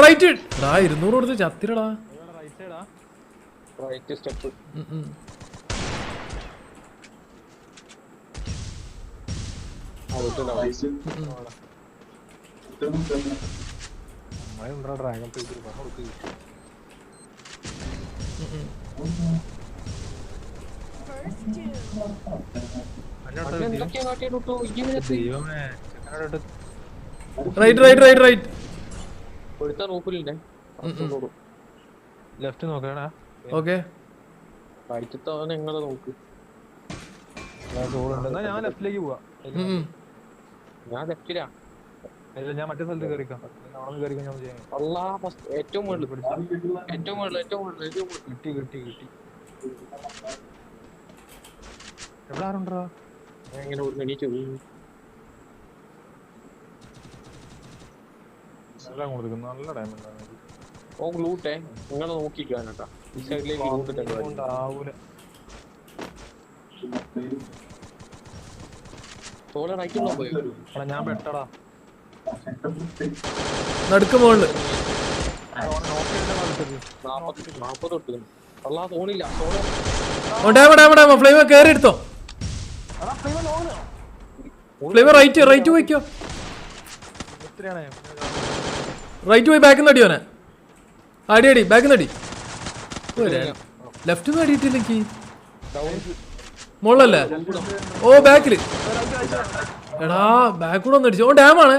Right 200 കൊടുത്ത് ചത്തിരടാ. Dragon left നോക്കണ. Okay നിങ്ങളെ നോക്ക്. ഞാൻ ലെഫ്റ്റിലേക്ക് പോവാ. ഞാൻ ലെഫ്റ്റിലാ. ഞാൻ മറ്റേ സ്ഥലത്ത് കയറിക്കാം. ഏറ്റവും മുകളിൽ കിട്ടി കിട്ടി കിട്ടി. എവിടെ ആരുണ്ടോ? എങ്ങനെ എണീച്ചു നല്ല ഡയമണ്ട് ലൂട്ടേ. നിങ്ങളെ നോക്കിക്കാനട്ടാ ഈ സൈഡിലേക്ക് ലൂട്ടിട്ടാവൂല. ഞാൻ പെട്ടടാ നടുക്ക് മോളില് 40 തോണില്ല. ഫ്ലേവർ കേറി എടുത്തോ. ഫ്ലേവർ റൈറ്റ് പോയിക്കോ. റൈറ്റ് പോയി ബാക്കിൽ നിന്ന് അടിയോനെ. അടി ബാക്കിൽ നിന്ന് അടി. ലെഫ്റ്റ് നിന്ന് അടിയിട്ടില്ലെങ്കിൽ മുകളിലല്ലേ? ഓ ബാക്കില്. എടാ ബാക്ക് കൂടെ ഒന്ന് അടിച്ചു. ഓ ഡാമാണ്.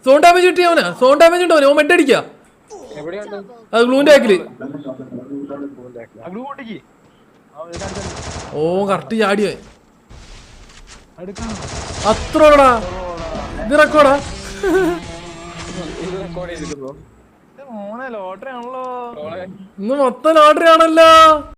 സോൺ ഡാമേജ് കിട്ടി അവന്. സോൺ ഡാമേജ് ഉണ്ടോ? ഓ മെഡ് അടിക്കാ. അത് ഗ്ലൂവിന്റെ ബാക്കില്. ഓ കറക്റ്റ് ചാടിയോ. അത്രോടാ ഇത് റെക്കോർഡാ. ലോട്ടറി ആണല്ലോ. ഇന്ന് മൊത്തം ലോട്ടറി ആണല്ലോ.